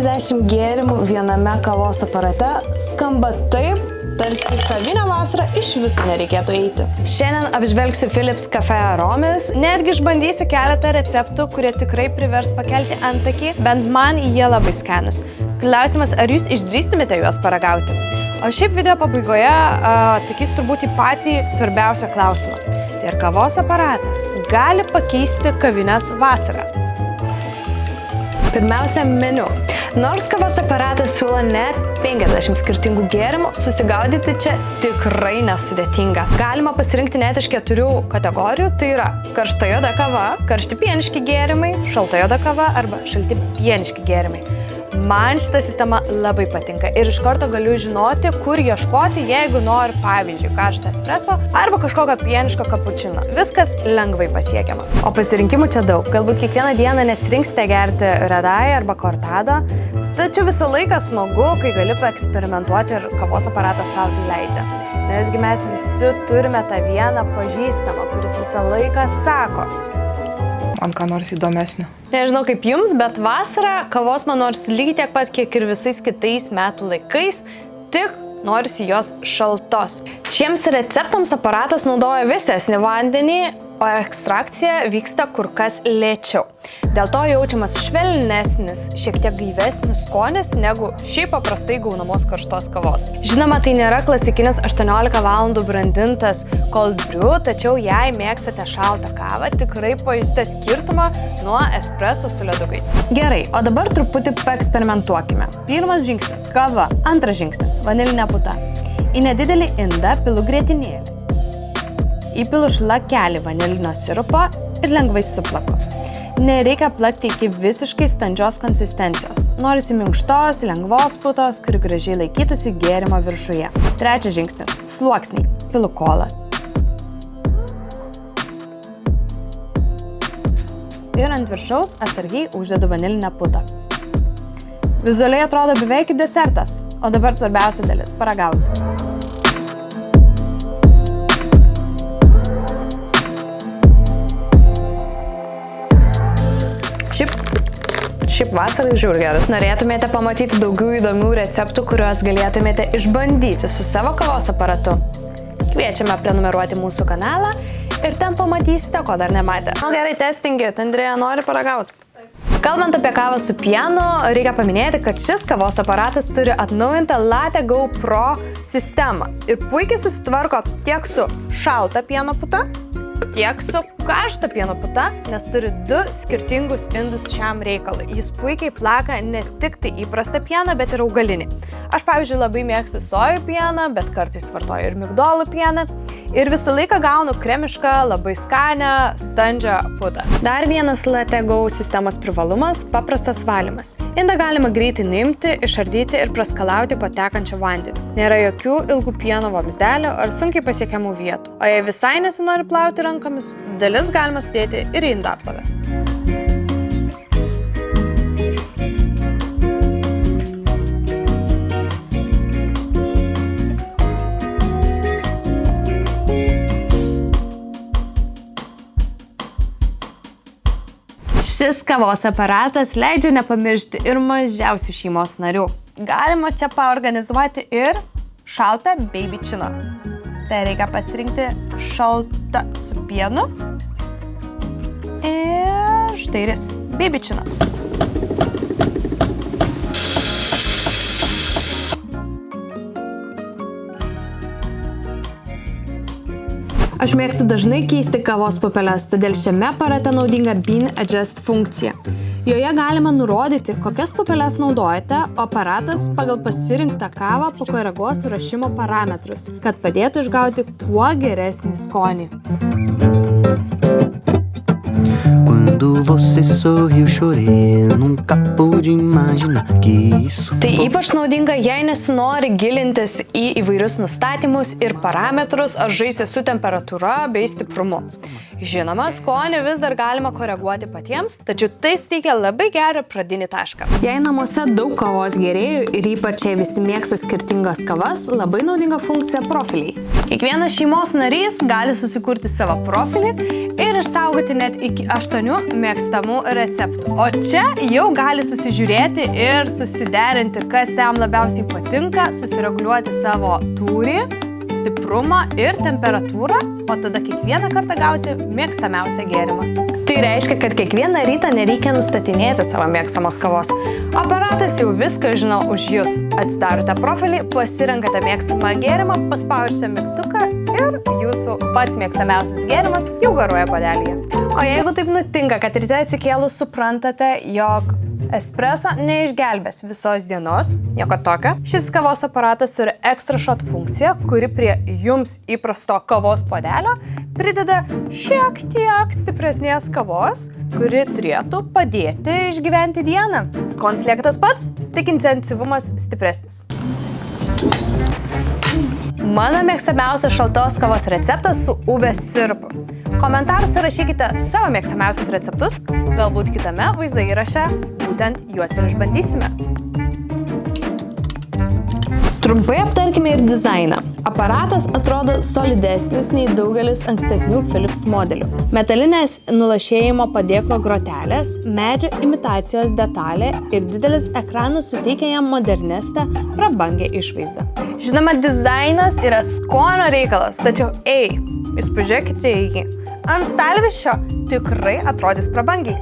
50 gėrimų viename kavos aparate skamba taip, tarsi kavinę vasarą iš viso nereikėtų eiti. Šiandien apžvelgsiu Philips Cafe aromis, netgi išbandysiu keletą receptų, kurie tikrai privers pakelti antakį, bent man jie labai skanūs. Klausimas, ar jūs išdrįstumėte juos paragauti? O šiaip video pabaigoje atsakysiu turbūt į patį svarbiausią klausimą. Tai ar kavos aparatas gali pakeisti kavinės vasarą? Pirmiausia, meniu. Nors kavos aparatas siūlo net 50 skirtingų gėrimų, susigaudyti čia tikrai nesudėtinga. Galima pasirinkti net iš 4 kategorijų, tai yra karšta juoda kava, karšti pieniški gėrimai, šalta juoda kava arba šalti pieniški gėrimai. Man šita sistema labai patinka ir iš karto galiu žinoti, kur ieškoti, jeigu nori, pavyzdžiui, karštą espreso arba kažkokio pieniško kapučino. Viskas lengvai pasiekiama. O pasirinkimų čia daug. Galbūt kiekvieną dieną nesirinksite gerti Red Eye arba Cortado, tačiau visą laiką smagu, kai gali paeksperimentuoti ir kavos aparatas tau tai leidžia. Nesgi mes visi turime tą vieną pažįstamą, kuris visą laiką sako: man ką nors įdomesnio. Nežinau kaip jums, bet vasarą kavos man nors lygiai tiek pat, kiek ir visais kitais metų laikais, tik norisi jos šaltos. Šiems receptams aparatas naudoja vėsesnį vandenį, o ekstrakcija vyksta kur kas lėčiau. Dėl to jaučiamas švelnesnis, šiek tiek gaivesnis skonis negu šiaip paprastai gaunamos karštos kavos. Žinoma, tai nėra klasikinis 18 valandų brandintas cold brew, tačiau jei mėgstate šaltą kavą, tikrai pajusite skirtumą nuo espreso su ledukais. Gerai, o dabar truputį paeksperimentuokime. Pirmas žingsnis – kava. Antras žingsnis – vanilinė puta. Į nedidelį indą pilu grietinėlį. Įpilu šlakelį vanilinio sirupo ir lengvai suplaku. Nereikia plakti iki visiškai standžios konsistencijos. Norisi minkštos, lengvos putos, kuri gražiai laikytųsi gėrimo viršuje. Trečias žingsnis – sluoksniai. Pilu kolą. Ir ant viršaus atsargiai uždedu vanilinę putą. Vizualiai atrodo beveik kaip desertas, o dabar svarbiausia dalis – paragauti. Šiaip vasarai žiūri geras. Norėtumėte pamatyti daugiau įdomių receptų, kuriuos galėtumėte išbandyti su savo kavos aparatu? Kviečiame prenumeruoti mūsų kanalą ir ten pamatysite, ko dar nematė. Gerai, testingit. Andrėja nori paragauti. Kalbant apie kavą su pienu, reikia paminėti, kad šis kavos aparatas turi atnaujintą Latte Go Pro sistemą ir puikiai susitvarko tiek su šalta pieno puta, tiek su karšta pieno puta, nes turi 2 skirtingus indus šiam reikalui. Jis puikiai plaka ne tik tai įprastą pieną, bet ir augalinį. Aš, pavyzdžiui, labai mėgstu sojų pieną, bet kartais vartoju ir migdolų pieną. Ir visą laiką gaunu kremišką, labai skanią, standžią putą. Dar vienas Latte Go sistemos privalumas – paprastas valymas. Indą galima greitai nuimti, išardyti ir praskalauti po tekančią vandenį. Nėra jokių ilgų pieno vamzdelių ar sunkiai pasiekiamų vietų. O jei visai nesinori plauti rankomis, dalis galima sudėti ir į indaplovę. Šis kavos aparatas leidžia nepamiršti ir mažiausių šeimos narių. Galima čia paorganizuoti ir šaltą baby čino. Tai reikia pasirinkti šaltą su pienu ir štai ir jis, baby čino. Aš mėgstu dažnai keisti kavos pupeles, todėl šiame aparate naudinga Bean Adjust funkcija. Joje galima nurodyti, kokias pupeles naudojate, o aparatas pagal pasirinktą kavą pakoreguos ruošimo parametrus, kad padėtų išgauti kuo geresnį skonį. Você sorriu, chorei, nunca pude imaginar que isso. Tai ypač naudinga, jei nesinori gilintis į įvairius nustatymus ir parametrus ar žaisti su temperatūra bei stiprumu. Žinoma, skonį vis dar galima koreguoti patiems, tačiau tai suteikia labai gerą pradinį tašką. Jei namuose daug kavos gėrėjų ir ypač jei visi mėgsta skirtingas kavas, labai naudinga funkcija profiliai. Kiekvienas šeimos narys gali susikurti savo profilį ir išsaugoti net iki 8 mėgstamų receptų. O čia jau gali susižiūrėti ir susiderinti, kas jam labiausiai patinka, susireguliuoti savo tūrį, stiprumą ir temperatūrą, o tada kiekvieną kartą gauti mėgstamiausią gėrimą. Tai reiškia, kad kiekvieną rytą nereikia nustatinėti savo mėgstamos kavos. Aparatas jau viską žino už jūs. Atsidarote profilį, pasirenkate mėgstamą gėrimą, paspaudžiate mygtuką ir jūsų pats mėgstamiausias gėrimas jau garuoja puodelyje. O jeigu taip nutinka, kad ryte atsikėlus suprantate, jog espreso neišgelbės visos dienos, nieko tokio, šis kavos aparatas turi extra shot funkciją, kuri prie jums įprasto kavos puodelio prideda šiek tiek stipresnės kavos, kuri turėtų padėti išgyventi dieną. Skonis lieka tas pats, tik intensyvumas stipresnis. Mano mėgstamiausias šaltos kavos receptas su uvės sirupu. Komentaruose rašykite savo mėgstamiausius receptus, galbūt kitame vaizdo įraše būtent juos ir išbandysime. Trumpai aptarkime ir dizainą. Aparatas atrodo solidesnis nei daugelis ankstesnių Philips modelių. Metalinės nulašėjimo padėklo grotelės, medžio imitacijos detalė ir didelis ekranas suteikia jam modernesnę, prabangią išvaizdą. Žinoma, dizainas yra skonio reikalas, tačiau jūs pažiūrėkite į jį. Ant stalviršio tikrai atrodys prabangiai.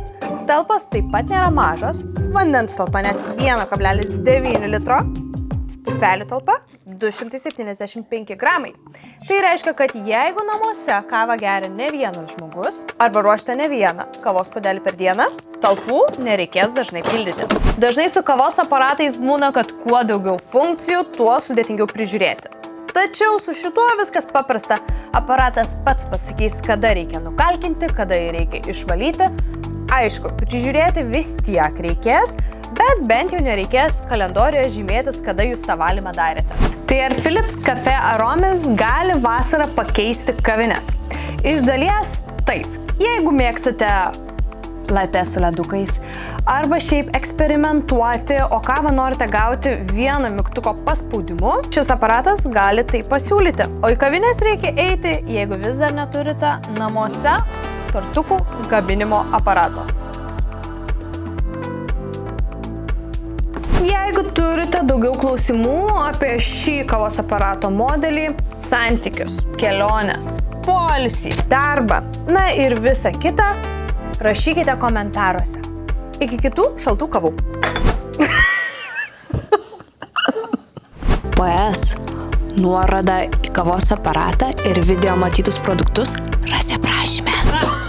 Talpos taip pat nėra mažos, vandens talpa net 1,9 litro, pupelių talpa 275 gramai. Tai reiškia, kad jeigu namuose kavą geria ne vienas žmogus arba ruošite ne vieną kavos puodelį per dieną, talpų nereikės dažnai pildyti. Dažnai su kavos aparatais būna, kad kuo daugiau funkcijų, tuo sudėtingiau prižiūrėti. Tačiau su šituo viskas paprasta. Aparatas pats pasakys, kada reikia nukalkinti, kada jį reikia išvalyti. Aišku, prižiūrėti vis tiek reikės, bet bent jau nereikės kalendorijoje žymėtis, kada jūs tą valymą darėte. Tai ar Philips Cafe Aromas gali vasarą pakeisti kavines? Iš dalies taip. Jeigu mėgstate latte su ledukais arba šiaip eksperimentuoti, o kavą norite gauti vieno mygtuko paspaudimu, šis aparatas gali tai pasiūlyti. O į kavines reikia eiti, jeigu vis dar neturite namuose kartukų kabinimo aparato. Jeigu turite daugiau klausimų apie šį kavos aparato modelį, santykius, keliones, poilsį, darbą, na ir visą kitą, rašykite komentaruose. Iki kitų šaltų kavų. PS. Nuorodą į kavos aparatą ir video matytus produktus rasi aprašyme.